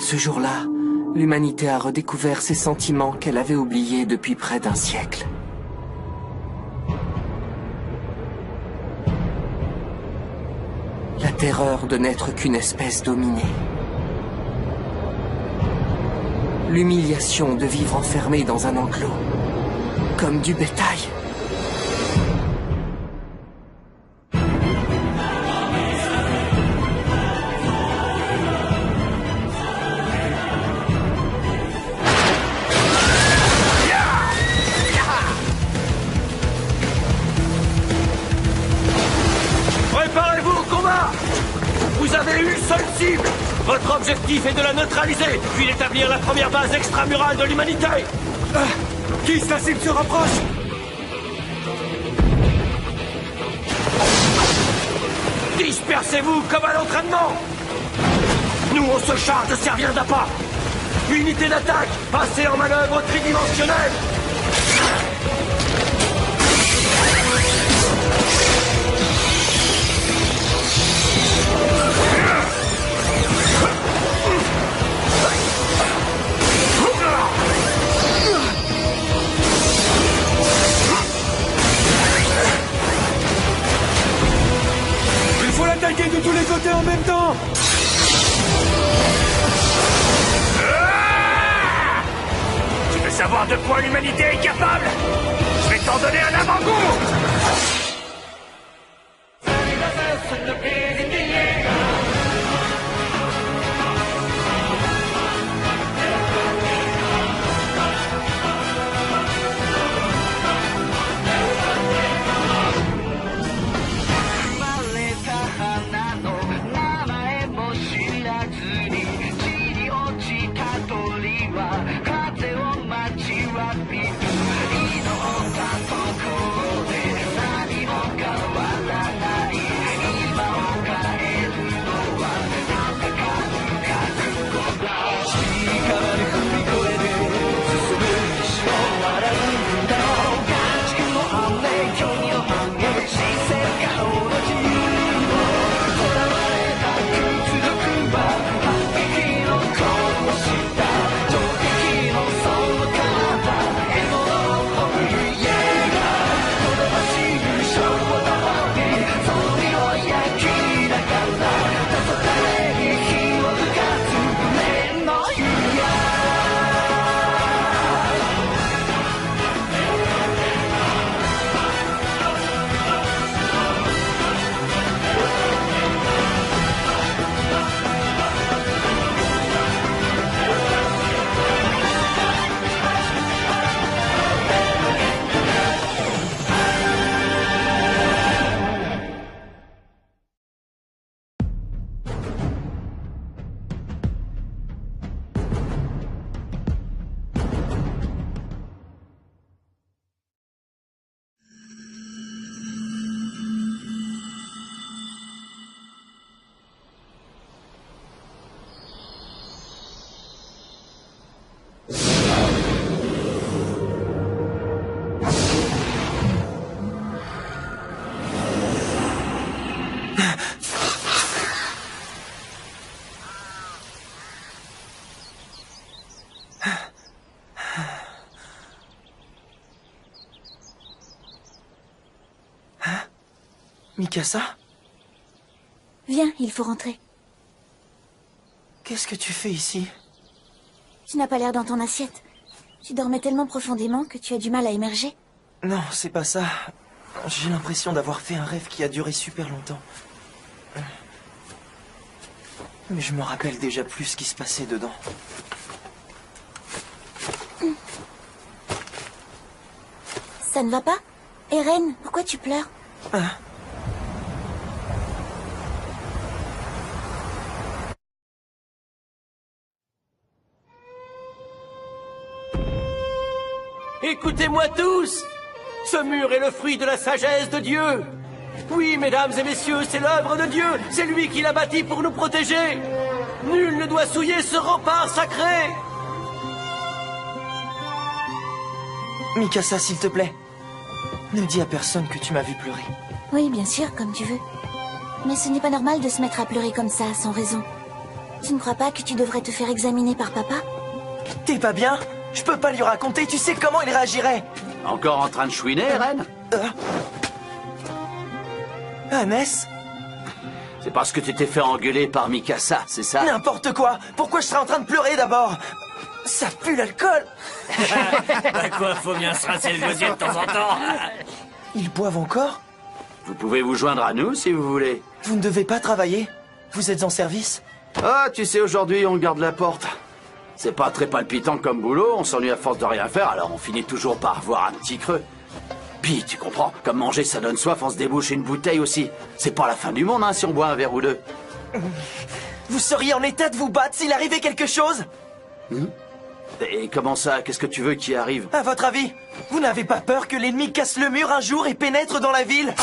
Ce jour-là, l'humanité a redécouvert ses sentiments qu'elle avait oubliés depuis près d'un siècle. La terreur de n'être qu'une espèce dominée. L'humiliation de vivre enfermé dans un enclos, comme du bétail. Préparez-vous au combat! Vous avez une seule cible! Votre objectif est de la neutraliser, puis d'établir la première base extramurale de l'humanité! Qui la cible se rapproche? Dispersez-vous comme à l'entraînement! Nous, on se charge de servir d'appât! Unité d'attaque, passez en manœuvre tridimensionnelle! Il faut l'attaquer de tous les côtés en même temps! Tu veux savoir de quoi l'humanité est capable? Je vais t'en donner un avant-goût! Mikasa? Viens, il faut rentrer. Qu'est-ce que tu fais ici? Tu n'as pas l'air dans ton assiette. Tu dormais tellement profondément que tu as du mal à émerger. Non, c'est pas ça. J'ai l'impression d'avoir fait un rêve qui a duré super longtemps. Mais je me rappelle déjà plus ce qui se passait dedans. Ça ne va pas? Eren, pourquoi tu pleures? Écoutez-moi tous! Ce mur est le fruit de la sagesse de Dieu! Oui, mesdames et messieurs, c'est l'œuvre de Dieu! C'est lui qui l'a bâti pour nous protéger! Nul ne doit souiller ce rempart sacré! Mikasa, s'il te plaît. Ne dis à personne que tu m'as vu pleurer. Oui, bien sûr, comme tu veux. Mais ce n'est pas normal de se mettre à pleurer comme ça, sans raison. Tu ne crois pas que tu devrais te faire examiner par papa? T'es pas bien? Je peux pas lui raconter, tu sais comment il réagirait. Encore en train de chouiner, Reine? Hannes? C'est parce que tu t'es fait engueuler par Mikasa, c'est ça? N'importe quoi. Pourquoi je serais en train de pleurer d'abord? Ça pue l'alcool. Bah quoi, faut bien se rincer le gosier de temps en temps. Ils boivent encore? Vous pouvez vous joindre à nous si vous voulez. Vous ne devez pas travailler? Vous êtes en service? Ah, tu sais, aujourd'hui, on garde la porte. C'est pas très palpitant comme boulot, on s'ennuie à force de rien faire, alors on finit toujours par avoir un petit creux. Puis, tu comprends, comme manger ça donne soif, on se débouche une bouteille aussi. C'est pas la fin du monde, hein, si on boit un verre ou deux. Vous seriez en état de vous battre s'il arrivait quelque chose? Et comment ça? Qu'est-ce que tu veux qui arrive? À votre avis, vous n'avez pas peur que l'ennemi casse le mur un jour et pénètre dans la ville?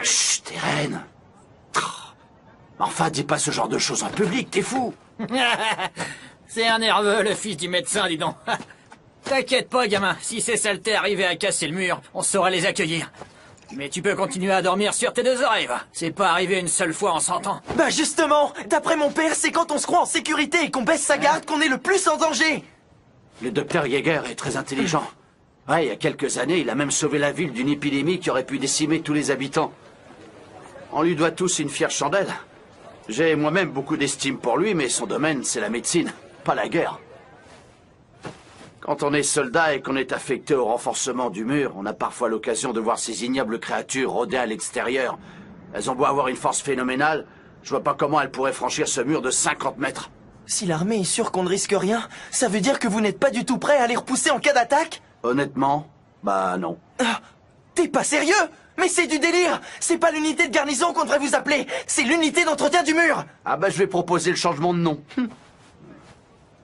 Chut, t'es reine. Enfin, dis pas ce genre de choses en public, t'es fou. C'est un nerveux, le fils du médecin, dis donc. T'inquiète pas, gamin. Si ces saletés arrivaient à casser le mur, on saurait les accueillir. Mais tu peux continuer à dormir sur tes deux oreilles, va. C'est pas arrivé une seule fois en 100 ans. Bah justement, d'après mon père, c'est quand on se croit en sécurité et qu'on baisse sa garde qu'on est le plus en danger. Le docteur Yeager est très intelligent. Ouais, il y a quelques années, il a même sauvé la ville d'une épidémie qui aurait pu décimer tous les habitants. On lui doit tous une fière chandelle. J'ai moi-même beaucoup d'estime pour lui, mais son domaine, c'est la médecine, pas la guerre. Quand on est soldat et qu'on est affecté au renforcement du mur, on a parfois l'occasion de voir ces ignobles créatures rôder à l'extérieur. Elles ont beau avoir une force phénoménale, je vois pas comment elles pourraient franchir ce mur de 50 mètres. Si l'armée est sûre qu'on ne risque rien, ça veut dire que vous n'êtes pas du tout prêt à les repousser en cas d'attaque? Honnêtement, bah non. Ah, t'es pas sérieux? Mais c'est du délire! C'est pas l'unité de garnison qu'on devrait vous appeler, c'est l'unité d'entretien du mur! Ah bah je vais proposer le changement de nom.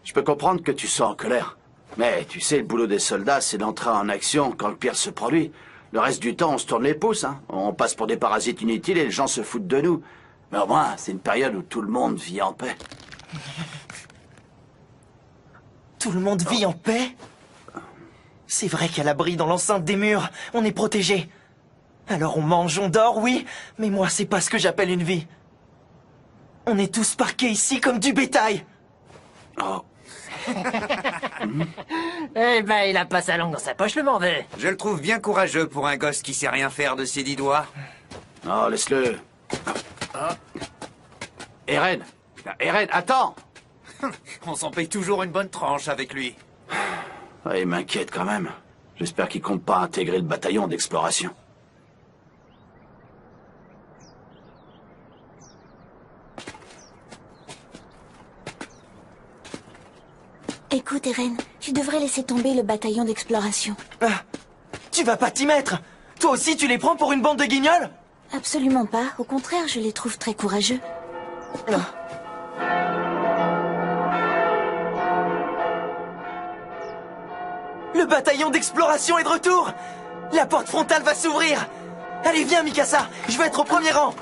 Je peux comprendre que tu sois en colère. Mais tu sais, le boulot des soldats, c'est d'entrer en action quand le pire se produit. Le reste du temps, on se tourne les pouces, hein. On passe pour des parasites inutiles et les gens se foutent de nous. Mais au moins, c'est une période où tout le monde vit en paix. Tout le monde vit en paix? C'est vrai qu'à l'abri dans l'enceinte des murs, on est protégé. Alors on mange, on dort, oui, mais moi c'est pas ce que j'appelle une vie. On est tous parqués ici comme du bétail. Oh. Eh ben, il a pas sa langue dans sa poche, le bordel. Je le trouve bien courageux pour un gosse qui sait rien faire de ses 10 doigts. Oh, laisse-le. Eren, attends. On s'en paye toujours une bonne tranche avec lui. Ah, il m'inquiète quand même. J'espère qu'il compte pas intégrer le bataillon d'exploration. Écoute, Eren, tu devrais laisser tomber le bataillon d'exploration. Ah, tu vas pas t'y mettre. Toi aussi tu les prends pour une bande de guignols? Absolument pas. Au contraire, je les trouve très courageux. Le bataillon d'exploration est de retour. La porte frontale va s'ouvrir. Allez, viens, Mikasa. Je veux être au premier rang.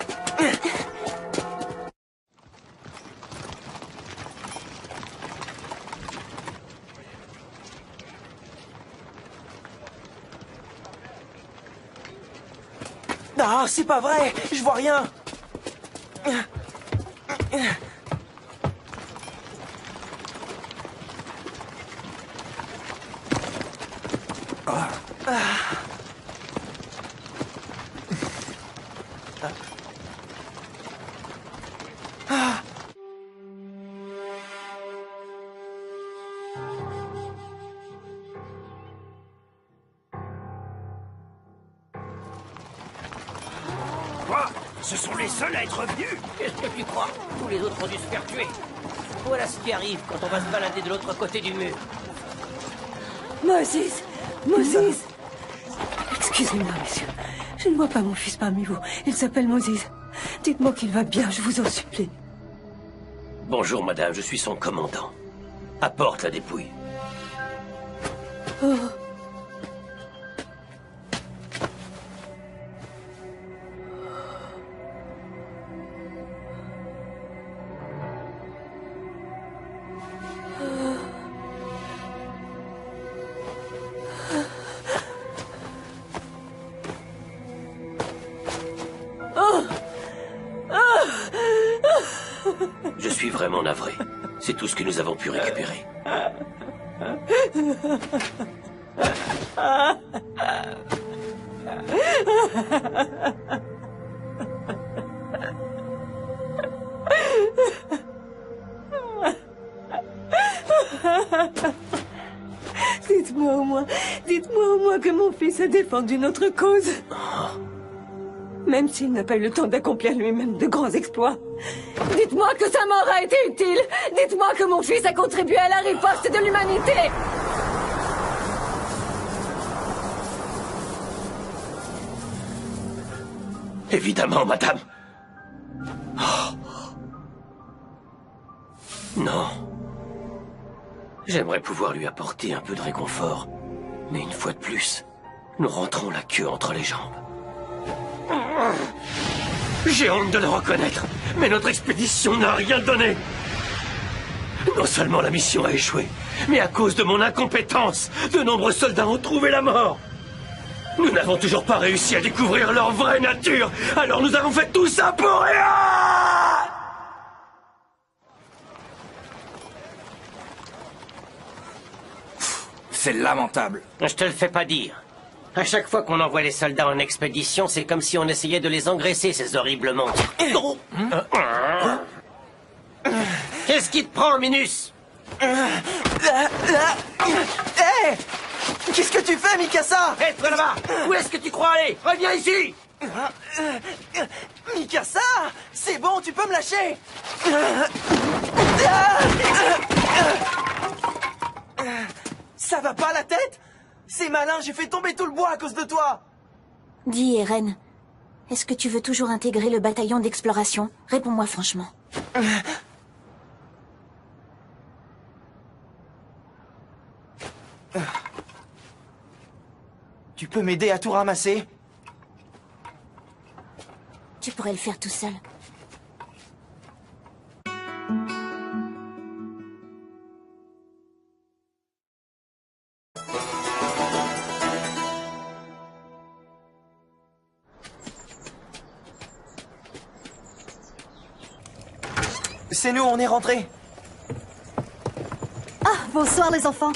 Ah, c'est pas vrai. Je vois rien. Quoi? Ce sont les seuls à être venus? Qu'est-ce que tu crois? Tous les autres ont dû se faire tuer. Voilà ce qui arrive quand on va se balader de l'autre côté du mur. Moses! Moses! Excusez-moi, monsieur. Je ne vois pas mon fils parmi vous. Il s'appelle Moses. Dites-moi qu'il va bien, je vous en supplie. Bonjour, madame, je suis son commandant. Apporte la dépouille. Oh. vraiment navré. C'est tout ce que nous avons pu récupérer. Dites-moi au moins que mon fils a défendu notre cause. Même s'il n'a pas eu le temps d'accomplir lui-même de grands exploits. Dites-moi que sa mort a été utile. Dites-moi que mon fils a contribué à la riposte de l'humanité. Évidemment, madame. Oh. Non. J'aimerais pouvoir lui apporter un peu de réconfort. Mais une fois de plus, nous rentrons la queue entre les jambes. J'ai honte de le reconnaître, mais notre expédition n'a rien donné. Non seulement la mission a échoué, mais à cause de mon incompétence, de nombreux soldats ont trouvé la mort. Nous n'avons toujours pas réussi à découvrir leur vraie nature, alors nous avons fait tout ça pour rien! C'est lamentable. Je te le fais pas dire. À chaque fois qu'on envoie les soldats en expédition, c'est comme si on essayait de les engraisser, ces horribles monstres. Qu'est-ce qui te prend, Minus? Qu'est-ce que tu fais, Mikasa? Hé, toi là-bas! Où est-ce que tu crois aller? Reviens ici! Mikasa! C'est bon, tu peux me lâcher! Ça va pas la tête? C'est malin, j'ai fait tomber tout le bois à cause de toi! Dis, Eren, est-ce que tu veux toujours intégrer le bataillon d'exploration? Réponds-moi franchement. Tu peux m'aider à tout ramasser? Tu pourrais le faire tout seul. C'est nous, on est rentrés. Ah, bonsoir les enfants.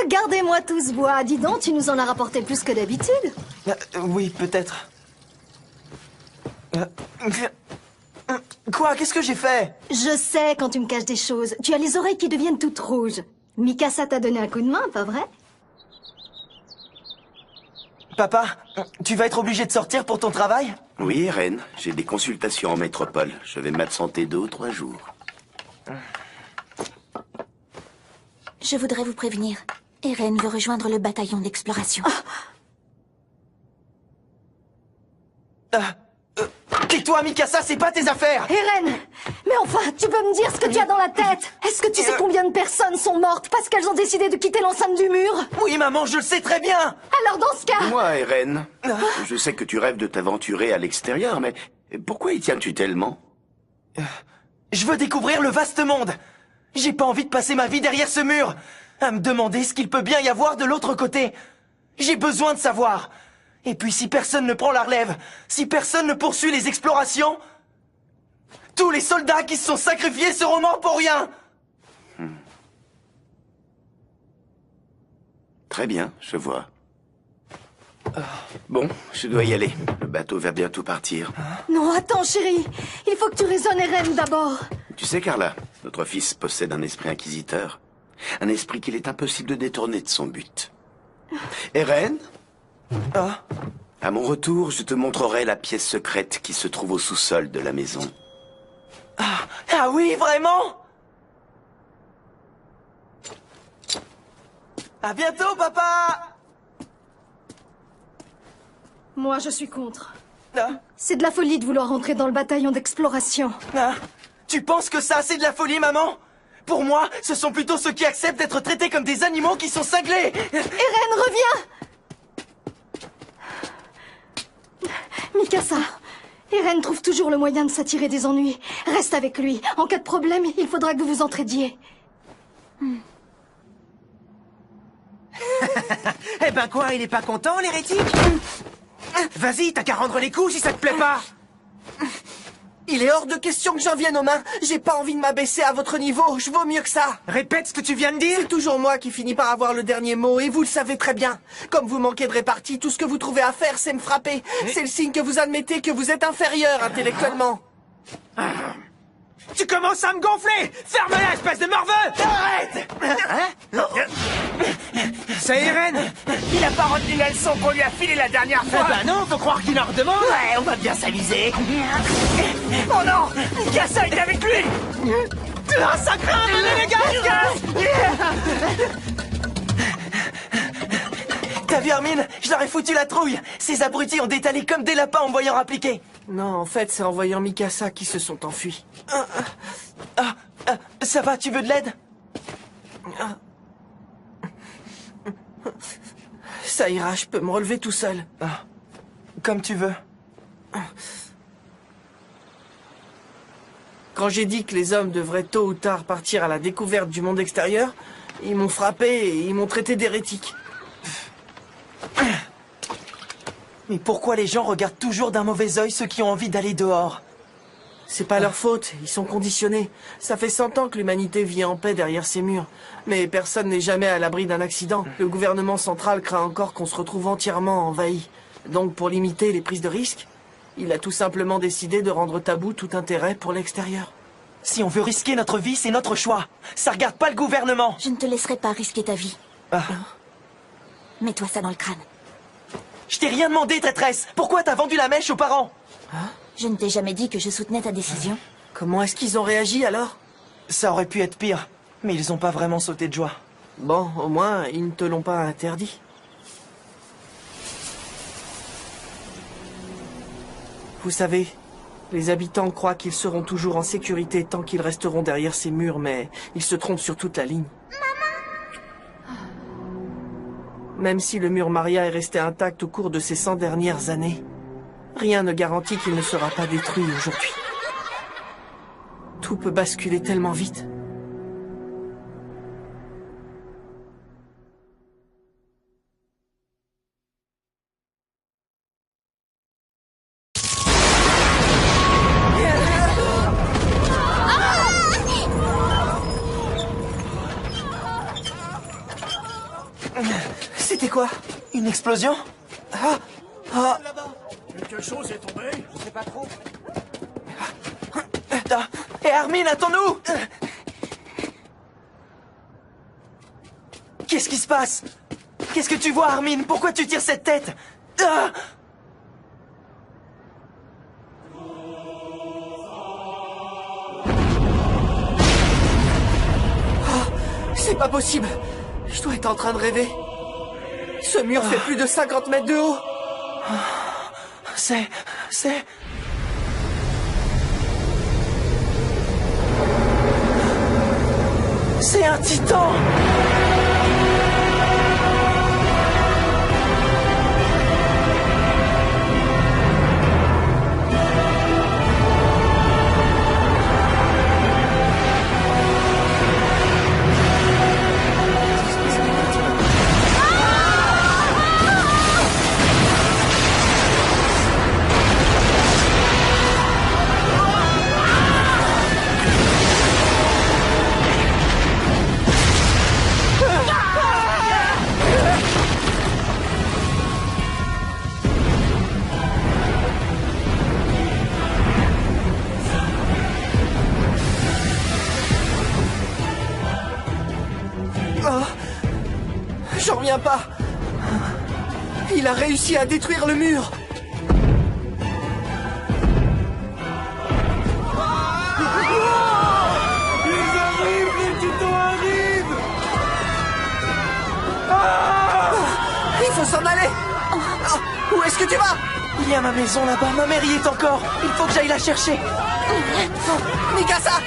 Regardez-moi tout ce bois. Dis donc, tu nous en as rapporté plus que d'habitude. Oui, peut-être. Quoi? Qu'est-ce que j'ai fait? Je sais quand tu me caches des choses. Tu as les oreilles qui deviennent toutes rouges. Mikasa t'a donné un coup de main, pas vrai? Papa, tu vas être obligé de sortir pour ton travail? Oui, Eren, j'ai des consultations en métropole. Je vais m'absenter 2 ou 3 jours. Je voudrais vous prévenir. Eren veut rejoindre le bataillon d'exploration. Tais-toi, Mikasa, c'est pas tes affaires! Eren! Mais enfin, tu peux me dire ce que tu as dans la tête? Est-ce que tu sais combien de personnes sont mortes parce qu'elles ont décidé de quitter l'enceinte du mur? Oui, maman, je le sais très bien! Alors dans ce cas... Moi, Eren, je sais que tu rêves de t'aventurer à l'extérieur, mais pourquoi y tiens-tu tellement? Je veux découvrir le vaste monde! J'ai pas envie de passer ma vie derrière ce mur, à me demander ce qu'il peut bien y avoir de l'autre côté. J'ai besoin de savoir. Et puis si personne ne prend la relève, si personne ne poursuit les explorations, tous les soldats qui se sont sacrifiés seront morts pour rien. Très bien, je vois. Bon, je dois y aller. Le bateau va bientôt partir. Non, attends, chérie. Il faut que tu raisonnes Eren d'abord. Tu sais, Carla, notre fils possède un esprit inquisiteur. Un esprit qu'il est impossible de détourner de son but. Eren? À mon retour, je te montrerai la pièce secrète qui se trouve au sous-sol de la maison. Ah oui, vraiment? À bientôt, papa! Moi, je suis contre. C'est de la folie de vouloir entrer dans le bataillon d'exploration. Tu penses que ça, c'est de la folie, maman? Pour moi, ce sont plutôt ceux qui acceptent d'être traités comme des animaux qui sont cinglés! Eren, reviens! Mikasa, Eren trouve toujours le moyen de s'attirer des ennuis. Reste avec lui. En cas de problème, il faudra que vous vous entraidiez. Eh ben quoi, il est pas content, l'hérétique? Vas-y, t'as qu'à rendre les coups si ça te plaît pas. Il est hors de question que j'en vienne aux mains. J'ai pas envie de m'abaisser à votre niveau. Je vaux mieux que ça. Répète ce que tu viens de dire. C'est toujours moi qui finis par avoir le dernier mot, et vous le savez très bien. Comme vous manquez de répartie, tout ce que vous trouvez à faire, c'est me frapper. C'est le signe que vous admettez que vous êtes inférieur intellectuellement. Tu commences à me gonfler. Ferme-la, espèce de morveux. Arrête. C'est Irène. Il a pas retenu la leçon qu'on lui a filée la dernière fois. Bah non, faut croire qu'il en redemande. Ouais, on va bien s'amuser. Oh non, Mikasa est avec lui. Ah, ça craint, les gars. T'as vu, Armin? Je leur ai foutu la trouille. Ces abrutis ont détalé comme des lapins en me voyant appliquer. Non, en fait, c'est en voyant Mikasa qu'ils se sont enfuis. Ça va, tu veux de l'aide? Ça ira, je peux me relever tout seul. Comme tu veux. Quand j'ai dit que les hommes devraient tôt ou tard partir à la découverte du monde extérieur, ils m'ont frappé et ils m'ont traité d'hérétique. Mais pourquoi les gens regardent toujours d'un mauvais œil ceux qui ont envie d'aller dehors? C'est pas leur faute, ils sont conditionnés. Ça fait 100 ans que l'humanité vit en paix derrière ces murs. Mais personne n'est jamais à l'abri d'un accident. Le gouvernement central craint encore qu'on se retrouve entièrement envahi. Donc pour limiter les prises de risques, il a tout simplement décidé de rendre tabou tout intérêt pour l'extérieur. Si on veut risquer notre vie, c'est notre choix. Ça regarde pas le gouvernement. Je ne te laisserai pas risquer ta vie. Mets-toi ça dans le crâne. Je t'ai rien demandé, traîtresse. Pourquoi t'as vendu la mèche aux parents? Je ne t'ai jamais dit que je soutenais ta décision. Comment est-ce qu'ils ont réagi alors? Ça aurait pu être pire, mais ils ont pas vraiment sauté de joie. Bon, au moins, ils ne te l'ont pas interdit. Vous savez, les habitants croient qu'ils seront toujours en sécurité tant qu'ils resteront derrière ces murs, mais ils se trompent sur toute la ligne. Même si le mur Maria est resté intact au cours de ces 100 dernières années, rien ne garantit qu'il ne sera pas détruit aujourd'hui. Tout peut basculer tellement vite. C'était quoi? Une explosion? Quelque chose est tombé? Je sais pas trop. Hé Armin, attends-nous! Qu'est-ce qui se passe? Qu'est-ce que tu vois, Armin? Pourquoi tu tires cette tête? C'est pas possible. Je dois être en train de rêver. Ce mur fait plus de 50 mètres de haut. C'est un titan! J'en reviens pas. Il a réussi à détruire le mur. Ils arrivent, les titans arrivent! Il faut s'en aller. Où est-ce que tu vas? Il y a ma maison là-bas, ma mère y est encore. Il faut que j'aille la chercher. Mikasa!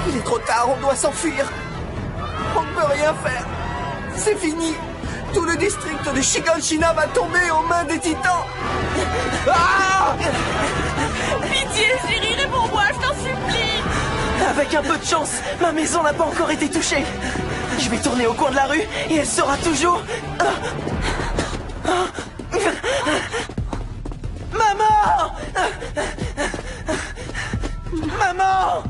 Il est trop tard, on doit s'enfuir. On ne peut rien faire. C'est fini. Tout le district de Shiganshina va tomber aux mains des titans. Pitié, chérie, réponds-moi, je t'en supplie. Avec un peu de chance, ma maison n'a pas encore été touchée. Je vais tourner au coin de la rue et elle sera toujours... Maman! Maman!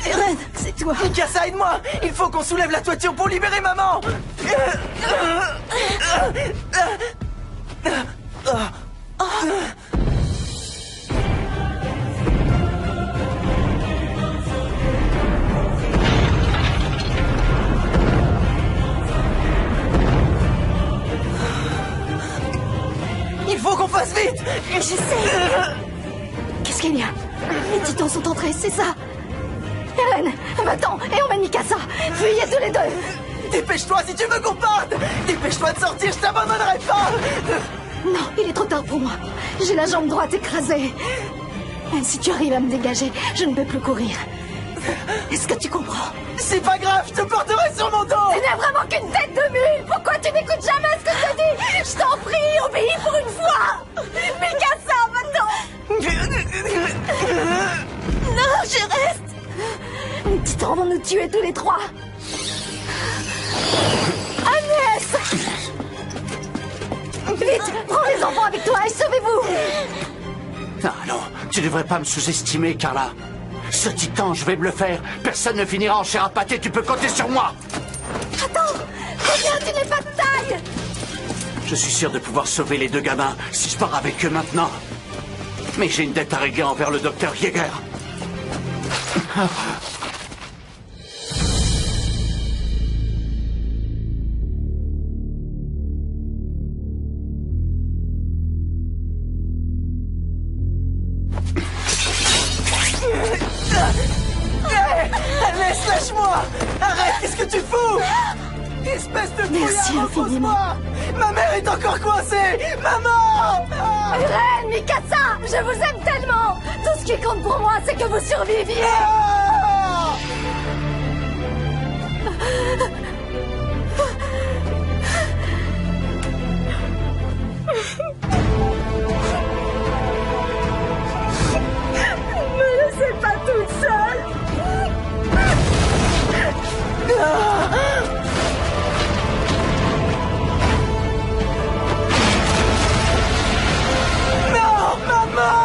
Eren, c'est toi. Mikasa, aide-moi! Il faut qu'on soulève la toiture pour libérer maman! Il faut qu'on fasse vite! Je sais. Qu'est-ce qu'il y a? Les titans sont entrés, c'est ça? Eren, va-t'en et emmène Mikasa. Fuyez tous les deux. Dépêche-toi si tu veux qu'on parte! Dépêche-toi de sortir, je t'abandonnerai pas! Non, il est trop tard pour moi. J'ai la jambe droite écrasée. Même si tu arrives à me dégager, je ne peux plus courir. Est-ce que tu comprends? C'est pas grave, je te porterai sur mon dos! Tu n'as vraiment qu'une tête de mule! Pourquoi tu n'écoutes jamais ce que je te dis? Je t'en prie, obéis pour une fois! Mikasa, va-t'en! Non, je reste! Les titans vont nous tuer tous les trois! Agnès! Vite, prends les enfants avec toi et sauvez-vous! Ah non, tu devrais pas me sous-estimer, Carla. Ce titan, je vais me le faire. Personne ne finira en chair à pâté, tu peux compter sur moi. Attends! Combien tu n'es pas de taille? Je suis sûr de pouvoir sauver les deux gamins si je pars avec eux maintenant. Mais j'ai une dette à régler envers le docteur Yeager. Laisse, lâche-moi! Arrête, qu'est-ce que tu fous? Espèce de Merci infiniment. Ma mère est encore coincée! Maman! Eren, Mikasa, je vous aime tellement! Tout ce qui compte pour moi, c'est que vous surviviez! Ne me laissez pas toute seule. Non, maman!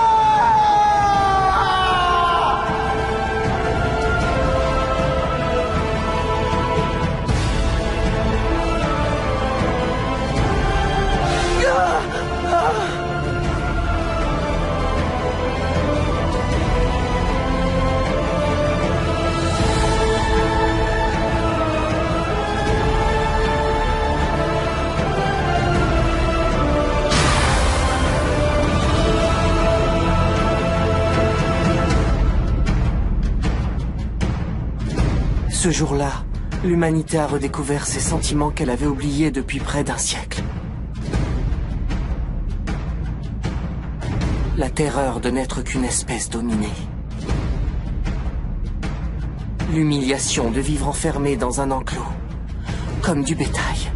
Ce jour-là, l'humanité a redécouvert ses sentiments qu'elle avait oubliés depuis près d'un siècle. La terreur de n'être qu'une espèce dominée. L'humiliation de vivre enfermé dans un enclos, comme du bétail.